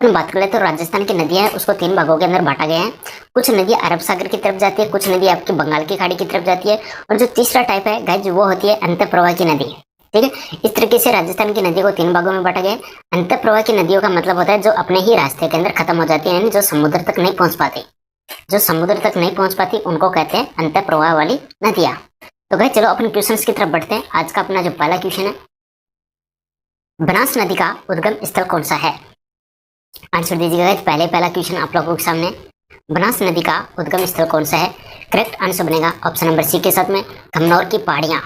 हम बात कर ले तो राजस्थान की नदियां हैं उसको तीन भागों के अंदर बांटा गया है। कुछ नदी अरब सागर की तरफ जाती है, कुछ नदी आपकी बंगाल की खाड़ी की तरफ जाती है, और जो तीसरा टाइप है गाइज वो होती है अंत प्रवाह की नदी। ठीक है, इस तरीके से राजस्थान की नदी को तीन भागों में बांटा गया है। अंत प्रवाह की नदियों का मतलब होता है जो अपने ही रास्ते के अंदर खत्म हो जाती है, यानी जो समुद्र तक नहीं पहुंच पाती। जो समुद्र तक नहीं पहुंच पाती उनको कहते हैं अंत प्रवाह वाली नदियां। तो गाइज चलो अपन क्वेश्चन की तरफ बढ़ते हैं। आज का अपना जो पहला क्वेश्चन है, बनास नदी का उद्गम स्थल कौन सा है? आंसर दीजिएगा। पहला क्वेश्चन आप लोगों के सामने, बनास नदी का उद्गम स्थल कौन सा है? करेक्ट आंसर बनेगा ऑप्शन नंबर सी के साथ में कमनौर की पहाड़ियां।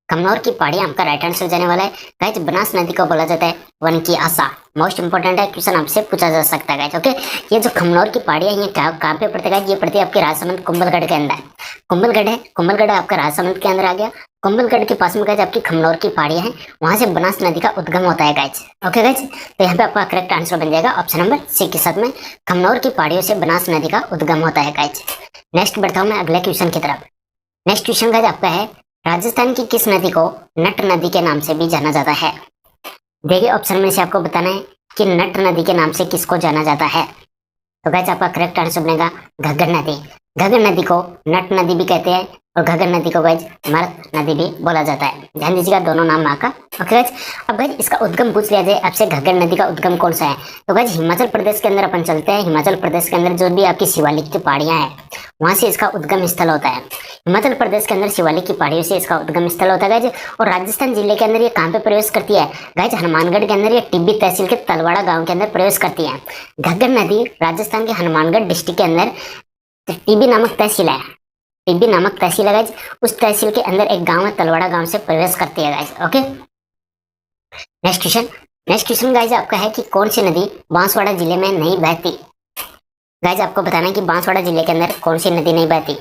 कमनौर की पहाड़ियां आपका राइट आंसर जाने वाला है। गाइज बनास नदी को बोला जाता है वन की आशा। मोस्ट इंपोर्टेंट है, क्वेश्चन आपसे पूछा जा सकता है गाइज। ओके, ये जो खमनौर की पहाड़ियां ये कहाँ पे पड़ते हैं? ये पड़ती है आपके राजसमंद कुंभलगढ़ के अंदर। कुंभलगढ़ है, कुंभलगढ़ आपका राजसमंद के अंदर आ गया। कुंभलगढ़ के पास में गाइज आपकी खमनौर की पहाड़ियां हैं, वहां से बनास नदी का उद्गम होता है गाइज। ओके गाइज, तो यहाँ पे आपका करेक्ट आंसर बन जाएगा ऑप्शन नंबर सी के साथ में खमनौर की पहाड़ियों से बनास नदी का उद्गम होता है गाइज। नेक्स्ट बढ़ता हूँ मैं अगले क्वेश्चन की तरफ। नेक्स्ट क्वेश्चन गाइज आपका है, राजस्थान की किस नदी को नट नदी के नाम से भी जाना जाता है? देखिए ऑप्शन में से आपको बताना है कि नट नदी के नाम से किसको जाना जाता है। तो गाइस आपका करेक्ट आंसर बनेगा घग्गर नदी। घग्गर नदी को नट नदी भी कहते हैं और घग्गर नदी को गाइस मर्द नदी भी बोला जाता है। ध्यान दीजिएगा, दोनों नाम वहाँ का। ओके गाइस, अब गाइस इसका उद्गम पूछ लिया जाए आपसे, घग्गर नदी का उद्गम कौन सा है? तो गाइस हिमाचल प्रदेश के अंदर अपन चलते हैं। हिमाचल प्रदेश के अंदर जो भी आपकी शिवालिक की पहाड़ियां हैं वहां से इसका उद्गम स्थल होता है। हिमाचल प्रदेश के अंदर शिवालिक की पहाड़ियों से इसका उद्गम स्थल होता है गाइज। और राजस्थान जिले के अंदर ये कहाँ पे प्रवेश करती है गाइज? हनुमानगढ़ के अंदर ये टिब्बी तहसील के तलवाड़ा गांव के अंदर प्रवेश करती है। घग्गर नदी राजस्थान के हनुमानगढ़ डिस्ट्रिक्ट के अंदर टिब्बी नामक तहसील है। टिब्बी नामक तहसील है गाइज, उस तहसील के अंदर एक गाँव है तलवाड़ा गाँव से प्रवेश करती है guys. Okay, next question guys आपका है कि कौन सी नदी बांसवाड़ा जिले में नहीं बहती? गाइज आपको बताना है कि बांसवाड़ा जिले के अंदर कौन सी नदी नहीं बहती।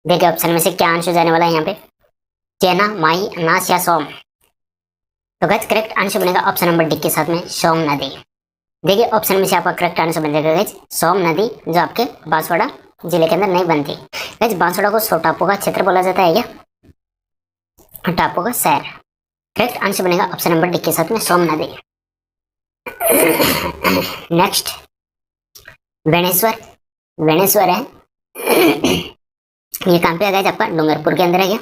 देखिए ऑप्शन में से क्या आंसर जाने वाला है यहाँ पे, चेना, माही, अनास या सोम। तो गाइज करेक्ट आंसर बनेगा ऑप्शन नंबर डी के साथ में सोम नदी। देखिए ऑप्शन में से आपका करेक्ट आंसर बन जाएगा गाइज सोम नदी, जो आपके बांसवाड़ा जिले के अंदर नहीं बनती। गाइज बांसवाड़ा को सौ टापू का क्षेत्र बोला जाता है क्या? टापू का शहर। करेक्ट आंसर बनेगा ऑप्शन नंबर डी के साथ में सोम नदी। नेक्स्ट वेणेश्वर। वेणेश्वर है ये कहाँ पे आ गया आपका? डूंगरपुर के अंदर है क्या?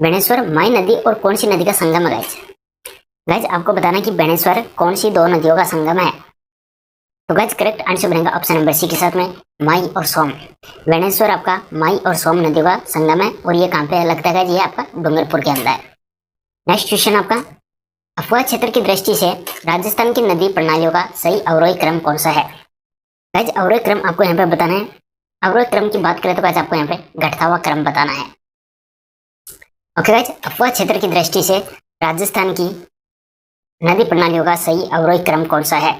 बेणेश्वर माई नदी और कौन सी नदी का संगम है गाइज? गाइज आपको बताना कि बेणेश्वर कौन सी दो नदियों का संगम है। तो गाइज करेक्ट आंसर बनेगा ऑप्शन नंबर सी के साथ में माई और सोम। बेणेश्वर आपका माई और सोम नदियों का संगम है और ये कहाँ पे लगता है गाइज? ये आपका डूंगरपुर के अंदर है। नेक्स्ट क्वेश्चन आपका, अफवाह क्षेत्र की दृष्टि से राजस्थान की नदी प्रणालियों का सही अवरोही क्रम कौन सा है? गाइज अवरोही क्रम आपको यहाँ पे बताना है। अवरोही क्रम की बात करें तो गाइज आपको यहाँ पे घटता हुआ क्रम बताना है। ओके गाइज, अफवाह क्षेत्र की दृष्टि से राजस्थान की नदी प्रणालियों का सही अवरोही क्रम कौन सा है?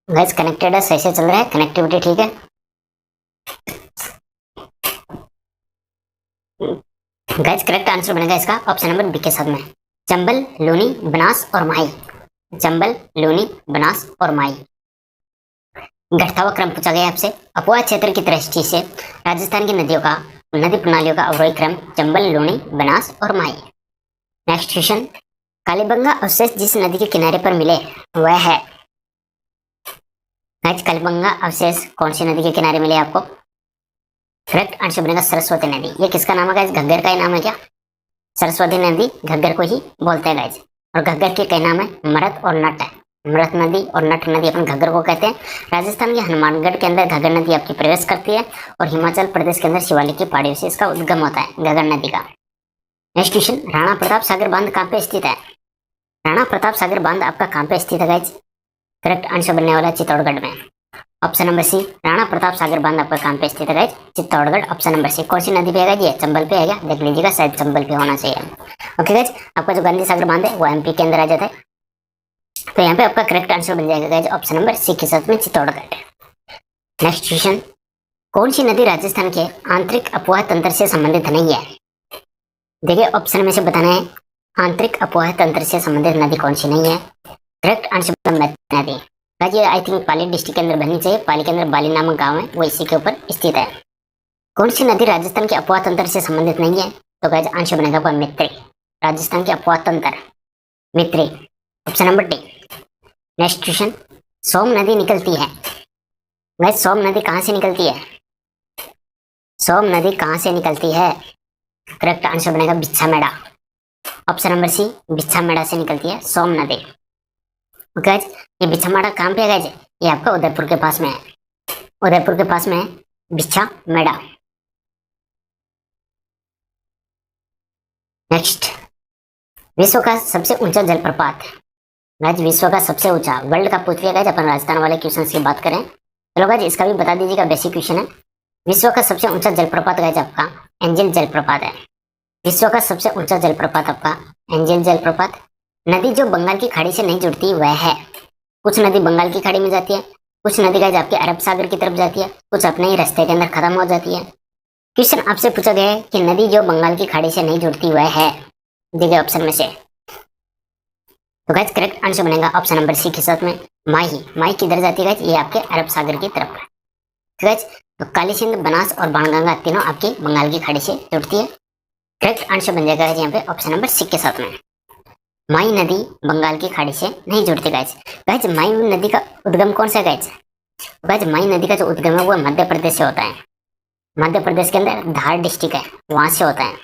गाइज कनेक्टेड है, सही से चल रहा है, कनेक्टिविटी ठीक है। गाइज करेक्ट आंसर बनेगा इसका ऑप्शन नंबर बी के साथ में चंबल, लूनी, बनास और माही। चंबल, लूनी, बनास और माही। घटता हुआ क्रम पूछा गया आपसे। अफवाह क्षेत्र की दृष्टि से राजस्थान की नदी प्रणालियों का अवरोही क्रम चंबल, लूनी, बनास और माही। नेक्स्ट क्वेश्चन, कालीबंगा अवशेष जिस नदी के किनारे पर मिले वह है? नेक्स्ट कालीबंगा अवशेष कौन सी नदी के किनारे मिले आपको? करेक्ट आंसर बनेगा सरस्वती नदी। ये किसका नाम है गाइज? घग्गर का ही नाम है क्या? सरस्वती नदी घग्गर को ही बोलते हैं गाइज। और घग्गर के कई नाम है मरत और नट है। मृत नदी और नट नदी अपन घग्गर को कहते हैं। राजस्थान के हनुमानगढ़ के अंदर घग्गर नदी आपकी प्रवेश करती है और हिमाचल प्रदेश के अंदर शिवालिक की पहाड़ियों से इसका उद्गम होता है घग्गर नदी का। नेक्स्ट क्वेश्चन, राणा प्रताप सागर बांध कहाँ पे स्थित है? राणा प्रताप सागर बांध आपका कहाँ पे स्थित है गाइज? करेक्ट आंसर बनने वाला है चित्तौड़गढ़ में। Option number C, Rana Pratap Sagar बांध आपका कहाँ पे स्थित है guys? Chittorgarh. Option number C. कौन सी नदी पे है गाइज? ये चंबल पे है क्या? देख लीजिएगा, शायद चंबल पे होना चाहिए। ओके गाइज, आपका जो गांधी सागर बांध है वो एमपी के अंदर आ जाता है। तो यहाँ पे आपका करेक्ट आंसर बन जाएगा गाइज ऑप्शन नंबर सी के साथ में चित्तौड़गढ़। नेक्स्ट क्वेश्चन, कौन सी नदी राजस्थान के आंतरिक अपवाह तंत्र से संबंधित नहीं है? देखिए ऑप्शन में से बताना है आंतरिक अपवाह तंत्र से संबंधित नदी कौन सी नहीं है। करेक्ट आंसर नदी गाइज ये आई थिंक पाली डिस्ट्रिक्ट के अंदर बननी चाहिए। पाली के अंदर बाली नामक गाँव है, वो इसी के ऊपर स्थित है। कौन सी नदी राजस्थान के अपवाह तंत्र से संबंधित नहीं है? तो गाइज आंसर बनेगा मित्री। राजस्थान के अपवाह तंत्र मित्री। Option number D. Next question, Som नदी निकलती है। गाइस सोम नदी कहाँ से निकलती है? सोम नदी कहाँ से निकलती है? करेक्ट आंसर बनेगा बिच्छामेड़ा। ऑप्शन नंबर सी, बिच्छामेड़ा से निकलती है सोम नदी। ओके गाइस, ये बिच्छामेड़ा कहाँ पे है गाइस? ये आपका उदयपुर के पास में है। उदयपुर के पास में है बिच्छामेड़ा। नेक्स्ट, विश्व का सबसे ऊंचा जलप्रपात। गाइस विश्व का सबसे ऊंचा, वर्ल्ड का पूछ लिया गाइस, अपन राजस्थान वाले क्वेश्चन की बात करें। चलो गाइस इसका भी बता दीजिएगा, बेसिक क्वेश्चन है। विश्व का सबसे ऊंचा जलप्रपात गाइस आपका एंजल जलप्रपात है। विश्व का सबसे ऊंचा जलप्रपात आपका एंजल जलप्रपात। नदी जो बंगाल की खाड़ी से नहीं जुड़ती वह है, कुछ नदी बंगाल की खाड़ी में जाती है, कुछ नदी गाइस आपके अरब सागर की तरफ जाती है, कुछ अपने ही रास्ते के अंदर खत्म हो जाती है। क्वेश्चन आपसे पूछा गया है कि नदी जो बंगाल की खाड़ी से नहीं जुड़ती वह है, देखिए ऑप्शन में से। तो गाइस करेक्ट आंसर बनेगा ऑप्शन नंबर सी के साथ में माही। माही किधर जाती है गाइस? ये आपके अरब सागर की तरफ है। तो गाइस तो काली सिंध, बनास और बाणगंगा तीनों आपकी बंगाल की खाड़ी से जुड़ती है। करेक्ट आंसर बन जाएगा यहाँ पे ऑप्शन नंबर सी के साथ में। माही नदी बंगाल की खाड़ी से नहीं जुड़ती गाइस। गाइस माही नदी का उद्गम कौन सा है गाइस? गाइस माही नदी का जो उद्गम है वो मध्य प्रदेश से होता है। मध्य प्रदेश के अंदर धार डिस्ट्रिक्ट है, वहां से होता है,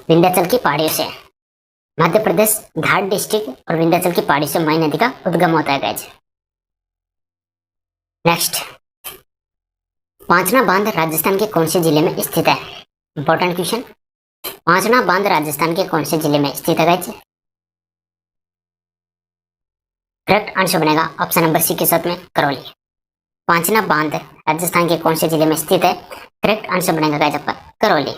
विंध्याचल की पहाड़ियों से। मध्य प्रदेश धार डिस्ट्रिक्ट और विंध्याचल की पहाड़ी से माही नदी का उद्गम होता है गाइस। नेक्स्ट, पांचना बांध राजस्थान के कौन से जिले में स्थित है? इंपॉर्टेंट क्वेश्चन, पांचना बांध राजस्थान के कौन से जिले में स्थित है गाइस? करेक्ट आंसर बनेगा ऑप्शन नंबर सी के साथ में करौली। पांचना बांध राजस्थान के कौन से जिले में स्थित है? करेक्ट आंसर बनेगा गाइस आपका करौली।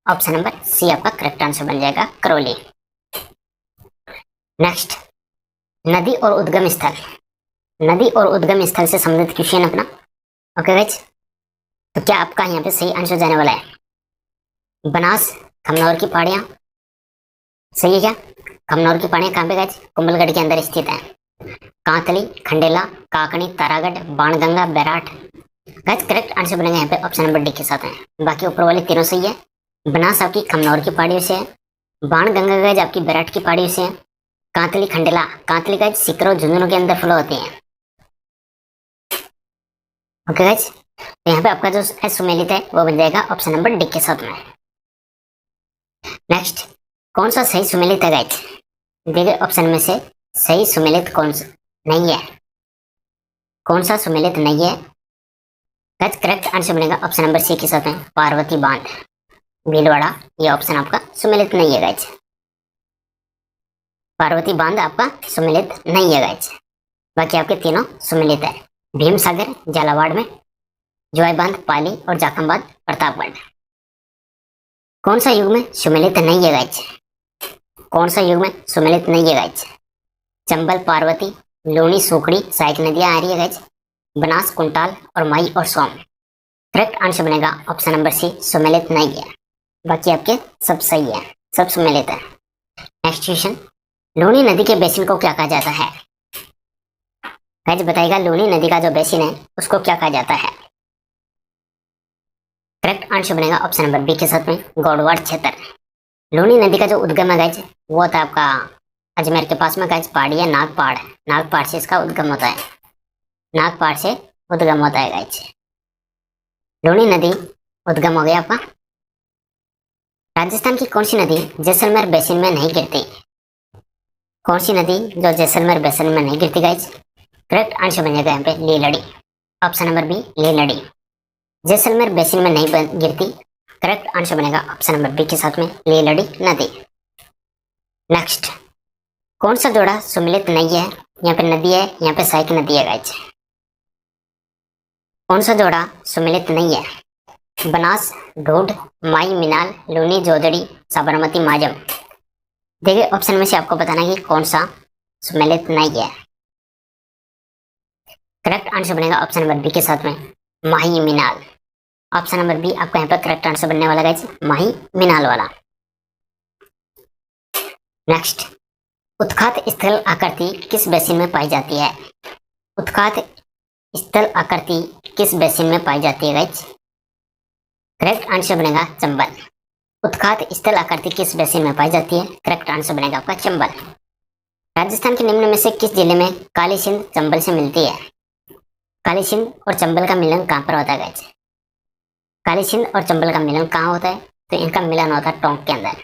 ऑप्शन नंबर सी आपका करेक्ट आंसर बन जाएगा करौली। नेक्स्ट, नदी और उद्गम स्थल। नदी और उद्गम स्थल से संबंधित क्वेश्चन अपना। ओके गाइस, तो क्या आपका यहाँ पे सही आंसर जाने वाला है? बनास खमनौर की पहाड़ियाँ, सही है क्या? खमनौर की पहाड़ियाँ कहाँ पे गाइस? कुंभलगढ़ के अंदर स्थित है। Kantli, Khandela, Kakni, Taragarh, Banganga, Bairath. Guys correct answer बनेगा यहाँ पे ऑप्शन नंबर डी के साथ में। बाकी ऊपर वाले तीनों सही है। बनास आपकी खमनौर की पहाड़ियों से है, बाणगंगा गाइस आपकी बैराठ की पहाड़ियों से है, कांतली खंडेला, कांतली गाइस सिकरो झुंझुनू के अंदर फ्लो होती है। ओके गाइस, तो यहाँ पे आपका जो सुमेलित है वो बन जाएगा ऑप्शन नंबर डी के साथ में। नेक्स्ट, कौन सा सही सुमेलित है गाइस? देखिए ऑप्शन में से सही सुमेलित कौन सा नहीं है, कौन सा सुमेलित नहीं है? गाइस करेक्ट आंसर बनेगा ऑप्शन नंबर सी के साथ में पार्वती बांध भीलवाड़ा। ये ऑप्शन आपका सुमेलित नहीं है गाइस। पार्वती बांध आपका सुमेलित नहीं है गाइस। बाकी आपके तीनों सुमेलित है। भीम सागर झालावाड़ में, जोय बांध पाली और जाखम प्रतापगढ़। कौन सा युग में सुमेलित नहीं है गाइस? कौन सा युग में सुमेलित नहीं है गाइस? चंबल, पार्वती, लूनी, सूखड़ी, सहायक नदियां आ रही है गाइस, बनास, कुंटाल और माई और सोम। करेक्ट आंसर बनेगा ऑप्शन नंबर सी, सुमेलित नहीं है। बाकी आपके सब सही है, सब सुमेलित है। नेक्स्ट क्वेश्चन, लूनी नदी के बेसिन को क्या कहा जाता है? गाइस बताइएगा, लूनी नदी का जो बेसिन है उसको क्या कहा जाता है? करेक्ट आंसर बनेगा ऑप्शन नंबर बी के साथ में गौड़वाड़ क्षेत्र। लूनी नदी का जो उद्गम है गाइस वो था आपका अजमेर के पास में गाइस, पहाड़ी है नागपाड़। नागपाड़ से इसका उद्गम होता है, नागपाड़ से उद्गम होता है गाइस। लूनी नदी उद्गम हो गया आपका। राजस्थान की कौन सी नदी जैसलमेर बेसिन में नहीं गिरती? कौन सी नदी जो जैसलमेर बेसिन में नहीं गिरती गाइस? करेक्ट आंसर बन जाएगा यहाँ पे Lilri. Option number B Lilri, Jaisalmer basin में नहीं गिरती। करेक्ट आंसर बनेगा ऑप्शन नंबर बी के साथ में लीलड़ी नदी। नेक्स्ट, कौन सा जोड़ा सुमेलित नहीं है? यहाँ पे नदी है, यहाँ पे सहायक नदी है गाइस। कौन सा जोड़ा सुमेलित नहीं है? बनास, ढूंढ, माई, मिनाल, लूनी, जोदड़ी, साबरमती, माजम। देखिए ऑप्शन में से आपको बताना है कि कौन सा सुमेलित नहीं है। करेक्ट आंसर बनेगा ऑप्शन नंबर बी के साथ में माही, मिनाल। ऑप्शन नंबर बी आपका यहाँ पर करेक्ट आंसर बनने वाला गाइस, माही, मिनाल वाला। नेक्स्ट, उत्खात स्थल आकृति किस बेसिन में पाई जाती है? उत्खात स्थल आकृति किस बेसिन में पाई जाती है गाइस? करेक्ट आंसर बनेगा चंबल। उत्खात स्थल आकृति किस बेसिन में पाई जाती है? करेक्ट आंसर बनेगा आपका चंबल। राजस्थान के निम्न में से किस जिले में काली सिंध चंबल से मिलती है? काली सिंध और चंबल का मिलन कहाँ पर होता है गाइस? काली सिंध और चंबल का मिलन कहाँ होता है? तो इनका मिलन होता है टोंक के अंदर।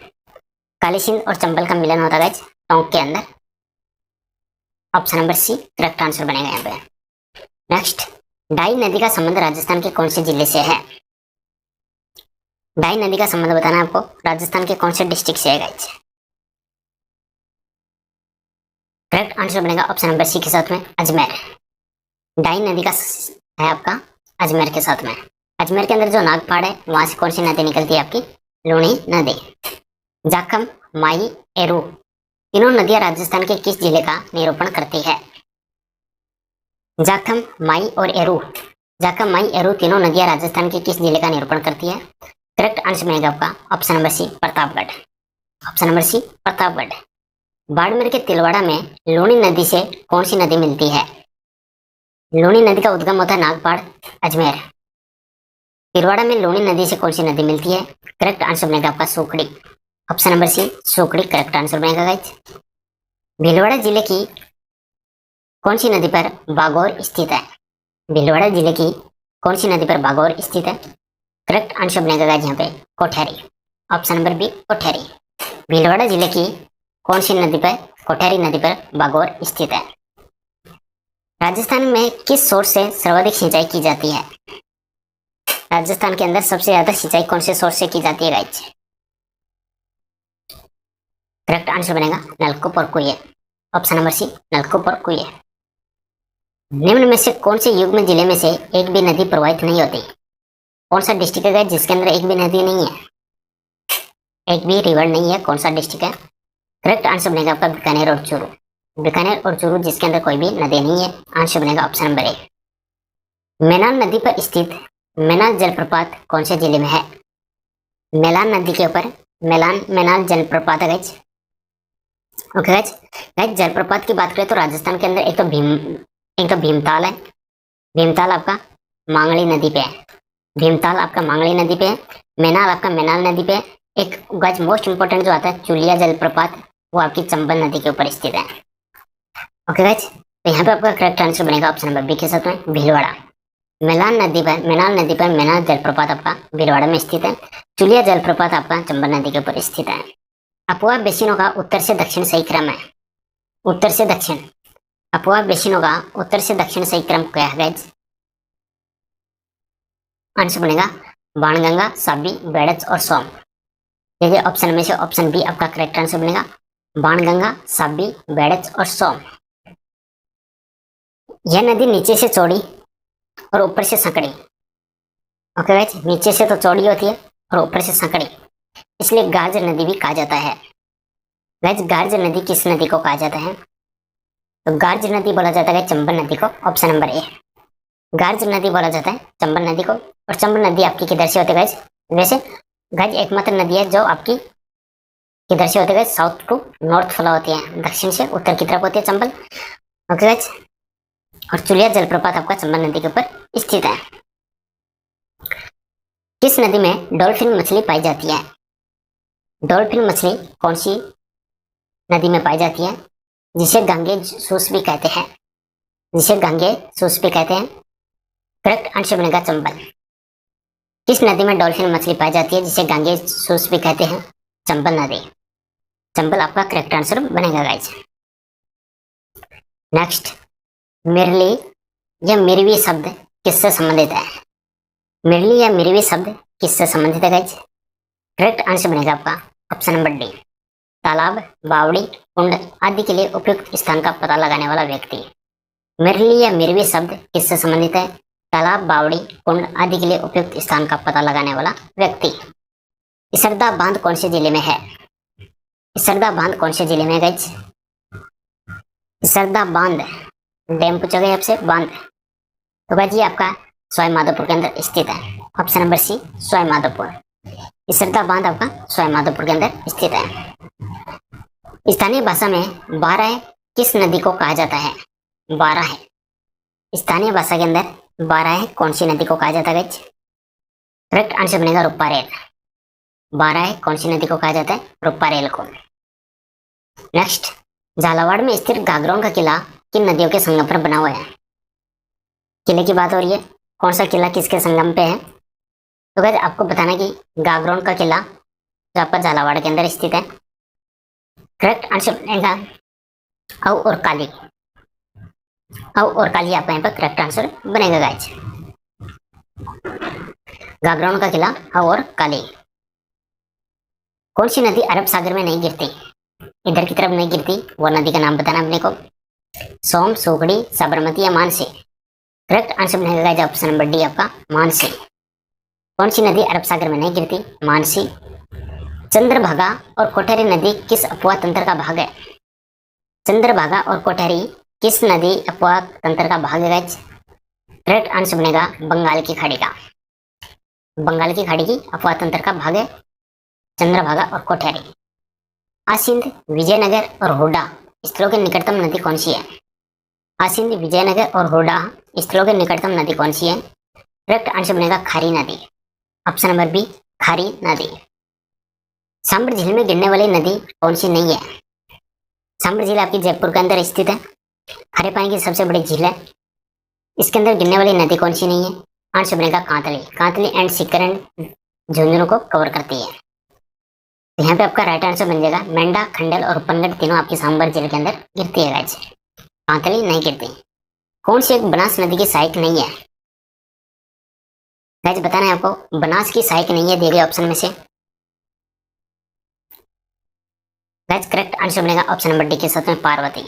काली सिंध और चंबल का मिलन होता है गाइस टोंक के अंदर। Option number C correct answer बनेगा यहाँ पे। नेक्स्ट, डाई नदी का संबंध राजस्थान के कौन से जिले से है? डाई नदी का संबंध बताना है आपको राजस्थान के कौन से डिस्ट्रिक्ट से है गाइस? करेक्ट आंसर बनेगा ऑप्शन नंबर सी के साथ में अजमेर। डाई नदी का है आपका अजमेर के साथ में। अजमेर के अंदर जो नागपाड़ है वहां से कौन सी नदी निकलती है आपकी? लूणी नदी। जाखम, माई, एरू तीनों नदियां राजस्थान के किस जिले का निरूपण करती है? जाखम, माई और एरू। जाखम, माई, एरू तीनों नदियां राजस्थान के किस जिले का निरूपण करती है? करेक्ट आंसर बनेगा आपका option number C Pratapgarh. Option number C Pratapgarh. Barmer के तिलवाड़ा में लूणी नदी से कौन सी नदी मिलती है? लूणी नदी का उद्गम होता है नागपाड़, अजमेर। तिलवाड़ा में लूणी नदी से कौन सी नदी मिलती है? करेक्ट आंसर बनेगा आपका सूखड़ी। ऑप्शन नंबर सी सूखड़ी करेक्ट आंसर बनेगा गाइस। भीलवाड़ा जिले की कौन सी नदी पर बागौर स्थित है? भीलवाड़ा जिले की कौन सी नदी पर बागौर स्थित है? करेक्ट आंसर बनेगा गाइस यहाँ पे Kotheri. Option number B Kotheri. Bhilwara जिले की कौन सी नदी पर, कोठेरी नदी पर बागौर स्थित है। राजस्थान में किस सोर्स से सर्वाधिक सिंचाई की जाती है? राजस्थान के अंदर सबसे ज्यादा सिंचाई कौन से सोर्स से की जाती है गाइस? करेक्ट आंसर बनेगा नलकूप और कुएं। ऑप्शन नंबर सी नलकूप और कुएं। निम्न में से कौन से युग्म जिले में से एक भी नदी प्रवाहित नहीं होती? कौन सा डिस्ट्रिक्ट है गाइस जिसके अंदर एक भी नदी नहीं है, एक भी रिवर नहीं है? कौन सा डिस्ट्रिक्ट है? करेक्ट आंसर बनेगा आपका बीकानेर और चूरू। बीकानेर और चूरू जिसके अंदर कोई भी नदी नहीं है। आंसर बनेगा ऑप्शन नंबर ए। मेनाल नदी पर स्थित मेनाल जलप्रपात कौन से जिले में है? मेलान नदी के ऊपर मेनाल जलप्रपात है गाइस। ओके गाइस, जलप्रपात की बात करें तो राजस्थान के अंदर एक तो भीमताल है। भीमताल आपका मांगली नदी पे है। भीमताल आपका मांगली नदी पे है। मेनाल आपका मेनाल नदी पे है। एक गाइस मोस्ट इंपोर्टेंट जो आता है चुलिया जलप्रपात, वो आपकी चंबल नदी के ऊपर स्थित है। ओके गाइस, तो यहाँ पे आपका करेक्ट आंसर बनेगा ऑप्शन नंबर बी के साथ में भीलवाड़ा। मेनाल नदी पर मेनाल जलप्रपात आपका भीलवाड़ा में स्थित है। चुलिया जलप्रपात आपका चंबल नदी के ऊपर स्थित है। अपुआ बेसिनों का उत्तर से दक्षिण सही क्रम है। उत्तर से दक्षिण अपुआ बेसिनों का उत्तर से दक्षिण सही क्रम क्या है गाइस? आंसर बनेगा बाणगंगा, साबी, बेड़च और सोम। देखिए ऑप्शन में से ऑप्शन बी आपका करेक्ट आंसर बनेगा बाणगंगा, साबी, बेड़च और सोम। यह नदी नीचे से चौड़ी और ऊपर से संकड़ी। ओके गाइस, नीचे से तो चौड़ी होती है और ऊपर से संकड़ी, इसलिए गार्ज नदी भी कहा जाता है। गाइस, गार्ज नदी किस नदी को कहा जाता है? तो गार्ज नदी बोला जाता है चंबल नदी को। ऑप्शन नंबर ए गार्ज नदी बोला जाता है चंबल नदी को। और चंबल नदी आपकी किधर से होती है गाइस? वैसे गाइस एकमात्र नदी है जो आपकी किधर से होती है guys? South to north flow होती है, दक्षिण से उत्तर की तरफ होती है चंबल। ओके गाइस, और चुलिया जलप्रपात आपका चंबल नदी के ऊपर स्थित है। किस नदी में डॉल्फिन मछली पाई जाती है? डॉल्फिन मछली कौन सी नदी में पाई जाती है? जिसे गंगे सूस भी कहते हैं। जिसे गंगे सूस भी कहते हैं। करेक्ट आंसर बनेगा चंबल। किस नदी में डॉल्फिन मछली पाई जाती है जिसे गंगे सूस भी कहते हैं? चंबल नदी। चंबल आपका करेक्ट आंसर बनेगा गाइस। नेक्स्ट, मिरली या मिरवी शब्द किससे संबंधित है? मिरली या मिरवी शब्द किससे संबंधित है गाइस? करेक्ट आंसर बनेगा आपका ऑप्शन नंबर डी तालाब, बावड़ी, कुंड आदि के लिए उपयुक्त स्थान का पता लगाने वाला व्यक्ति। मिरली या मिरवी शब्द किससे संबंधित है? तालाब, बावड़ी, कुंड आदि के लिए उपयुक्त स्थान का पता लगाने वाला व्यक्ति। इसरदा बांध कौन से जिले में है? इसरदा बांध कौन से जिले में है गाइस? इसरदा बांध डैम पूछा गया आपसे बांध, तो गाइस ये आपका सवाई माधोपुर के अंदर स्थित है। Option number C Sawai Madhopur. Isarda बांध आपका सवाई माधोपुर के अंदर स्थित है। स्थानीय भाषा में बाराह किस नदी को कहा जाता है? बाराह स्थानीय भाषा के अंदर बाराह कौन सी नदी को कहा जाता है गाइस? करेक्ट आंसर बनेगा रुपारेल। बाराह कौन सी नदी को कहा जाता है? रुपारेल को। नेक्स्ट, झालावाड़ में स्थित गागरोन का किला किन नदियों के संगम पर बना हुआ है? किले की बात हो रही है, कौन सा किला किसके संगम पे है? तो गाइस आपको बताना कि गागरोन का किला जो आपका झालावाड़ के अंदर स्थित है। करेक्ट आंसर बनेगा औ और काली। औ और काली आपका यहाँ पर करेक्ट आंसर बनेगा गाइस। गागरोन का किला औ और काली। कौन सी नदी अरब सागर में नहीं गिरती? इधर की तरफ नहीं गिरती, वो नदी का नाम बताना अपने को। सोम, सोगड़ी, साबरमती या मानसी? करेक्ट आंसर बनेगा गाइस ऑप्शन नंबर डी आपका मानसी। कौन सी नदी अरब सागर में नहीं गिरती? मानसी। चंद्रभागा और कोठरी नदी किस अपवाह तंत्र का भाग है? चंद्रभागा और कोठरी किस नदी अपवाह तंत्र का भाग है गाइस? करेक्ट आंसर बनेगा बंगाल की खाड़ी का। बंगाल की खाड़ी की अपवाह तंत्र का भाग है चंद्रभागा और कोठरी। आसिंद, विजयनगर और हुडा स्थलों की निकटतम नदी कौन सी है? आसिंद, विजयनगर और हुडा स्थलों की निकटतम नदी कौन सी है? करेक्ट आंसर बनेगा खारी नदी। ऑप्शन नंबर बी खारी नदी। सांबर झील में गिरने वाली नदी कौन सी नहीं है? सांबर झील आपकी जयपुर के अंदर स्थित है, हरे पानी की सबसे बड़ी झील है। इसके अंदर गिरने वाली नदी कौन सी नहीं है? आंसर बनेगा Kantli. Kantli and seeker and Jhunjhunu को कवर करती है। तो यहाँ पे आपका राइट आंसर बन जाएगा मेंढा, खंडल और उपनगढ़ तीनों आपकी सांबर जिले के अंदर गिरती है गाइस। कांतली नहीं गिरती। कौन सी एक बनास नदी की सहायक नहीं है? गाइस बताना है आपको, बनास की सहायक नहीं है दिए गए ऑप्शन में से। गाइस करेक्ट आंसर बनेगा ऑप्शन नंबर डी के साथ में पार्वती।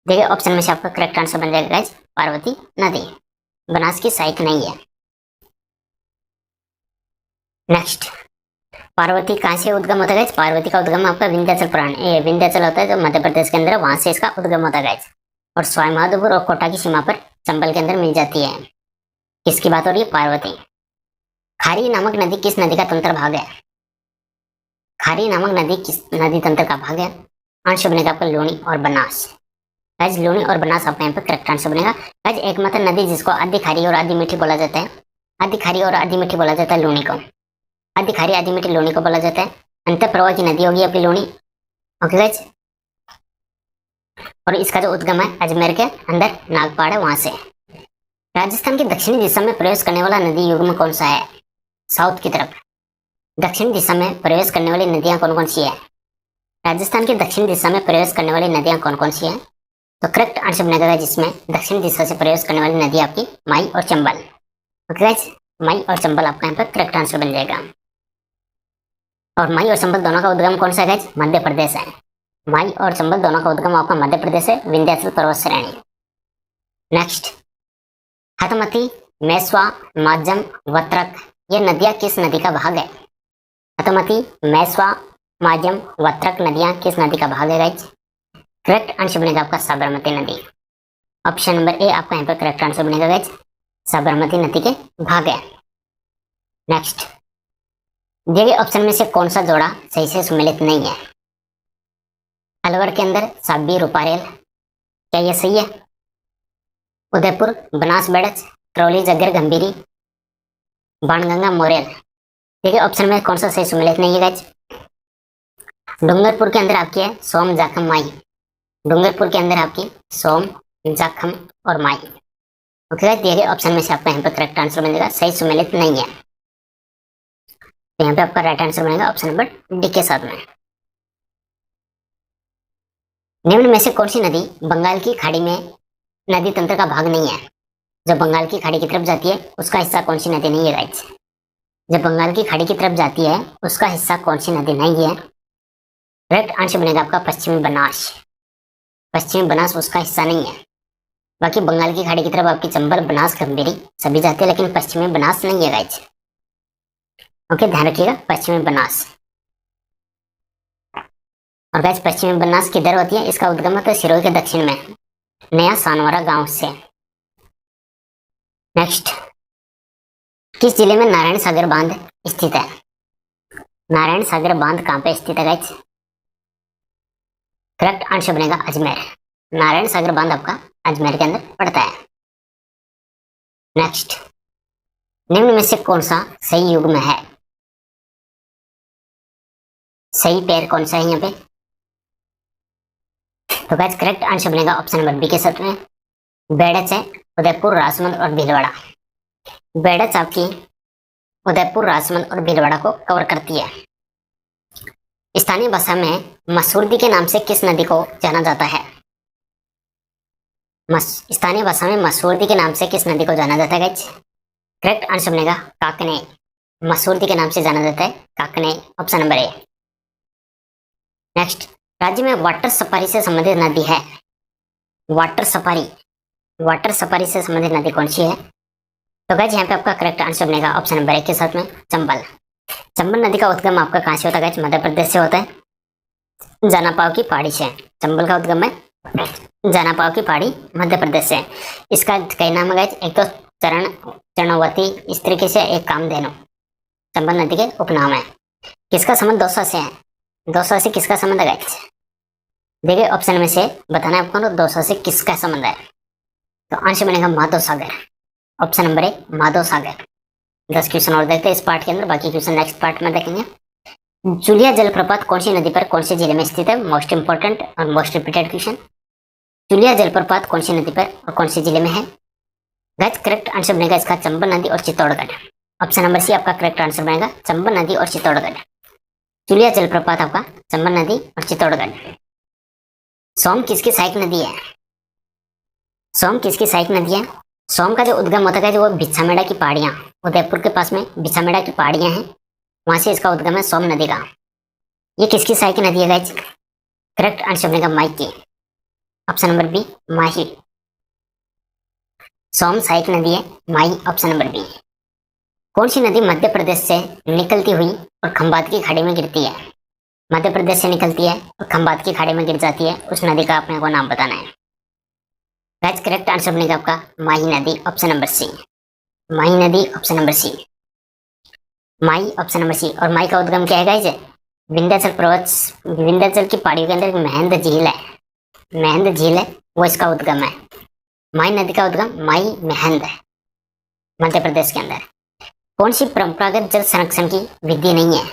देखिए ऑप्शन में से आपका करेक्ट आंसर बन जाएगा गाइस पार्वती नदी, बनास की सहायक नहीं है। नेक्स्ट, पार्वती कहाँ से उद्गम होता है गाइस? पार्वती का उद्गम आपका विंध्याचल विंध्याचल होता है जो मध्य प्रदेश के अंदर, वहां से इसका उद्गम होता है गाइस। और सवाईमाधोपुर और कोटा की सीमा पर चंबल के अंदर मिल जाती है। किसकी बात हो रही है? पार्वती। खारी नामक नदी किस नदी का तंत्र भाग है? खारी नामक नदी किस नदी तंत्र का भाग है? आंसर बनेगा आपका लूनी और बनास। गाइस लूनी और बनास आपका यहाँ पे करेक्ट आंसर बनेगा। गाइस एकमात्र नदी जिसको आधी खारी और आधी मीठी बोला जाता है, आधी खारी और आधी मीठी बोला जाता है लूनी को। आधी खारी आधी मीठी लूनी को बोला जाता है। अंतर प्रवाह की नदी होगी आपकी लूनी। ओके गाइस, और इसका जो उद्गम है अजमेर के अंदर नागपाड़ है वहां से। राजस्थान की दक्षिणी दिशा में प्रवेश करने वाला नदी युग्म कौन सा है? साउथ की तरफ दक्षिण दिशा में प्रवेश करने वाली नदियां कौन कौन सी है? राजस्थान की दक्षिण दिशा में प्रवेश करने वाली नदियां कौन कौन सी है? तो करेक्ट आंसर बनेगा जिसमें दक्षिण दिशा से प्रवेश करने वाली नदी आपकी माई और चंबल। ओके गाइस, माई और चंबल आपका यहाँ पर करेक्ट आंसर बन जाएगा। और माई और चंबल दोनों का उद्गम कौन सा है गाइस? मध्य प्रदेश है। माई और चंबल दोनों का उद्गम आपका मध्य प्रदेश है, विंध्याचल पर्वत श्रेणी। नेक्स्ट, हथमती, मेस्वा, माजम, वत्रक ये नदियां किस नदी का भाग है? हथमती, मेस्वा, माजम, वत्रक नदियां किस नदी का भाग है गाइस? करेक्ट आंसर बनेगा आपका साबरमती नदी। ऑप्शन नंबर ए आपका यहाँ पर करेक्ट आंसर बनेगा गाइस, साबरमती नदी के भाग है। नेक्स्ट, दिए गए ऑप्शन में से कौन सा जोड़ा सही से सुमेलित नहीं है? अलवर के अंदर साबी रूपारेल, क्या ये सही है? उदयपुर, बनास बेड़च, करौली जग्गर गंभीरी, बाणगंगा मोरेल, ठीक है ऑप्शन में कौन सा सही सुमेलित नहीं है गाइस? डूंगरपुर के अंदर आपकी है सोम, जाखम, माई। डूंगरपुर के अंदर आपकी सोम, जाखम और माई। ओके गाइस, दिए गए ऑप्शन में से आपका यहाँ पर करेक्ट आंसर बनेगा सही सुमेलित नहीं है। तो यहाँ पे आपका राइट आंसर बनेगा ऑप्शन नंबर डी के साथ में। निम्न में से कौन सी नदी बंगाल की खाड़ी में नदी तंत्र का भाग नहीं है? जब बंगाल की खाड़ी की तरफ जाती है उसका हिस्सा कौन सी नदी नहीं है गाइस? जब बंगाल की खाड़ी की तरफ जाती है उसका हिस्सा कौन सी नदी नहीं है? करेक्ट आंसर बनेगा आपका पश्चिमी बनास। पश्चिमी बनास उसका हिस्सा नहीं है। बाकी बंगाल की खाड़ी की तरफ आपकी चंबल, बनास, गंभीरी सभी जाते हैं, लेकिन पश्चिमी बनास नहीं है गाइस। ओके ध्यान रखिएगा, पश्चिमी बनास। और गाइस पश्चिमी बनास किधर होती है? इसका उद्गम होता है सिरोही के दक्षिण में, नया सानवारा गांव से। नेक्स्ट, किस जिले में नारायण सागर बांध स्थित है? नारायण सागर बांध कहां पे स्थित है गाइस? करेक्ट आंसर बनेगा अजमेर। नारायण सागर बांध आपका अजमेर के अंदर पड़ता है। नेक्स्ट, निम्न में से कौन सा सही युग्म है? सही पैर कौन सा है यहाँ पे? तो गाइस करेक्ट आंसर बनेगा ऑप्शन नंबर बी के साथ में बेड़च है उदयपुर, राजसमंद और भीलवाड़ा। बेड़च आपकी उदयपुर, राजसमंद और भीलवाड़ा को कवर करती है। स्थानीय भाषा में मसूरदी के नाम से किस नदी को जाना जाता है? स्थानीय भाषा में मसूरदी के नाम से किस नदी को जाना जाता है गाइस? करेक्ट आंसर बनेगा काकने। मसूरदी के नाम से जाना जाता है काकने, ऑप्शन नंबर ए। नेक्स्ट, राज्य में वाटर सफारी से संबंधित नदी है। वाटर सफारी से संबंधित नदी कौन सी है? तो गाइस यहाँ पे आपका करेक्ट आंसर बनेगा ऑप्शन नंबर ए के साथ में चंबल। चंबल नदी का उद्गम आपका कहाँ से होता है गाइस? मध्य प्रदेश से होता है जानापाव की पहाड़ी से। चंबल का उद्गम है जानापाव की पहाड़ी, मध्य प्रदेश से। इसका कई नाम है गाइस, एक तो चरणवती, इस तरीके से एक कामधेनु चंबल नदी के उपनाम है। किसका संबंध दौसा से है? दौसा से किसका संबंध है गाइस? देखिए ऑप्शन में से बताना है आपको तो दौसा से किसका संबंध है। तो आंसर बनेगा Madhav Sagar, option number A Madhav Sagar. 10 question और देखते हैं इस पार्ट के अंदर, बाकी क्वेश्चन नेक्स्ट पार्ट में देखेंगे। जूलिया जलप्रपात कौन सी नदी पर कौन से जिले में स्थित है? मोस्ट इंपोर्टेंट और मोस्ट रिपीटेड क्वेश्चन। जूलिया जलप्रपात कौन सी नदी पर और कौन से जिले में है? गाइस करेक्ट आंसर बनेगा इसका चंबल नदी और चित्तौड़गढ़। ऑप्शन नंबर सी आपका करेक्ट आंसर बनेगा चंबल नदी और चित्तौड़गढ़। जूलिया जलप्रपात आपका चंबल नदी और चित्तौड़गढ़। सोम किसकी सहायक नदी है? सोम किसकी सहायक नदी है? सोम का जो उद्गम होता है वो भिक्षामेड़ा की पहाड़ियाँ, उदयपुर के पास में भिक्षामेड़ा की पहाड़ियाँ हैं, वहां से इसका उद्गम है सोम नदी का। ये किसकी सहायक नदी है गाइस? करेक्ट आंसर बनेगा माई की, ऑप्शन नंबर बी माही। सोम सहायक नदी है माई, ऑप्शन नंबर बी। कौन सी नदी मध्य प्रदेश से निकलती हुई और खंबात की खाड़ी में गिरती है? मध्य प्रदेश से निकलती है और खंबात की खाड़ी में गिर जाती है, उस नदी का अपने को नाम बताना है। गाइस करेक्ट आंसर बनेगा आपका माही नदी, ऑप्शन नंबर सी। माही नदी, option number C. Mai, option number C. और माई का उद्गम क्या है गाइस? विंध्याचल पर्वत, विंध्याचल की पहाड़ियों के अंदर एक महेंद्र झील है, महेंद्र झील है, वो इसका उद्गम है। माई नदी का उद्गम माई महेंद्र, मध्य प्रदेश के अंदर। कौन सी परंपरागत जल संरक्षण की विधि नहीं है?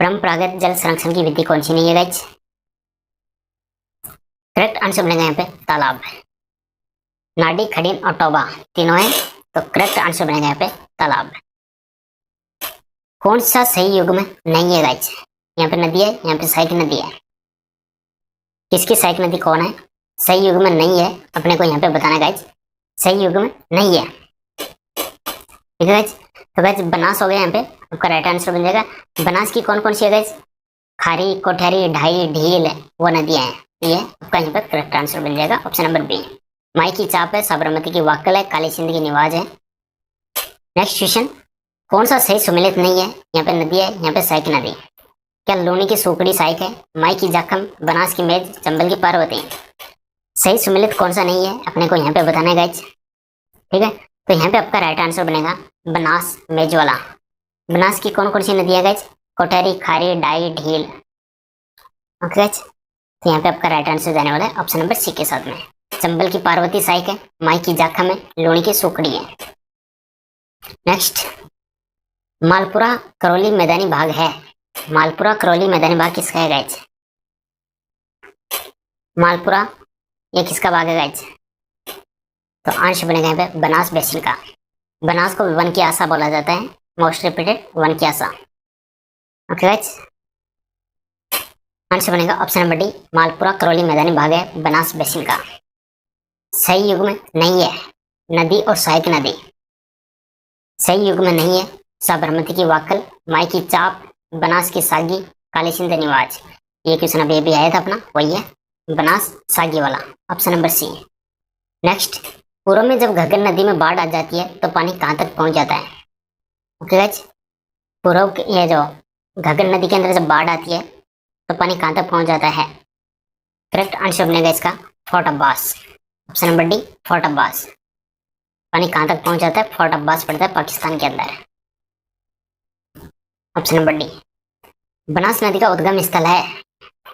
परंपरागत जल संरक्षण की विधि कौन सी नहीं है गाइस? करेक्ट आंसर बनेगा यहाँ पे तालाब। नाडी, खडीन और टोबा तीनों है, तो करेक्ट आंसर बनेगा यहाँ पे तालाब। कौन सा सही युग में नहीं है गाइस? यहाँ पे नदी है, यहाँ पे सहायक नदी है। किसकी सहायक नदी कौन है? सही युग में नहीं है, अपने को यहाँ पे बताना गाइस, सही युग में नहीं है। ठीक है गाइस, तो गाइस बनास हो गया, यहाँ पे आपका राइट आंसर बन जाएगा। बनास की कौन कौन सी है गाइस? खारी, कोठेरी, ढाई, ढील, वो नदियां हैं, ये आपका यहाँ पे करेक्ट आंसर बन जाएगा, ऑप्शन नंबर बी। माई की चाप है, साबरमती की वाक्कल है, काली सिंध की निवाज है। नेक्स्ट क्वेश्चन, कौन सा सही सुमेलित नहीं है? यहाँ पे नदी है, यहाँ पे सहायक नदी। क्या लूनी की सुकड़ी सहायक है? माई की जाखम, बनास की मेज, चंबल की पार्वती। सही सुमेलित कौन सा नहीं है, अपने को यहाँ पे बताना है गाइस। ठीक है, तो यहाँ पे आपका राइट आंसर बनेगा बनास मेजवाला। बनास की कौन कौन सी नदी है गाइस? कोठेरी, खारी, डाई, ढील। ओके गाइस, तो यहाँ पे आपका राइट आंसर जाने वाला है ऑप्शन नंबर सी के साथ में। चंबल की पार्वती सहायक है, माई की जाखम है, लूणी की सुकड़ी है। नेक्स्ट, मालपुरा करौली मैदानी भाग है। मालपुरा करौली मैदानी भाग किसका है गाइस? मालपुरा ये किसका भाग है गाइस? तो आंसर बनेगा यहाँ पे बनास बेसिन का। बनास को वन की आशा बोला जाता है, मोस्ट रिपीटेड वन की आशा। ओके गाइस, आंसर बनेगा option number D, Malpura Karauli मैदानी भाग है बनास बेसिन का। सही युग में नहीं है नदी और सहायक नदी, सही युग में नहीं है साबरमती की वाक्कल, माई की चाप, बनास की सागी, काली सिंध निवाज। ये क्वेश्चन अभी भी आया था अपना, वही है बनास सागी वाला, ऑप्शन नंबर सी। नेक्स्ट, पूर्व में जब घग्गर नदी में बाढ़ आ जाती है तो पानी कहाँ तक पहुंच जाता है? ओके गाइस, पूर्व ये जो घग्गर नदी के अंदर जब बाढ़ आती है तो पानी कहाँ तक पहुंच जाता है? करेक्ट आंसर बनेगा इसका fort Abbas, option number D fort Abbas. पानी कहाँ तक पहुंच जाता है? फोर्ट अब्बास पड़ता है पाकिस्तान के अंदर, ऑप्शन नंबर डी। बनास नदी का उद्गम स्थल है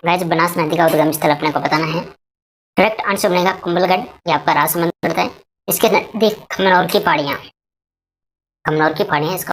गाइस, बनास नदी का उद्गम स्थल अपने को बताना है। करेक्ट आंसर बनेगा कुंभलगढ़, ये आपका राजसमंद पड़ता है। इसके नजदीक खमनौर की पहाड़ियाँ, खमनौर की पहाड़ियाँ इसका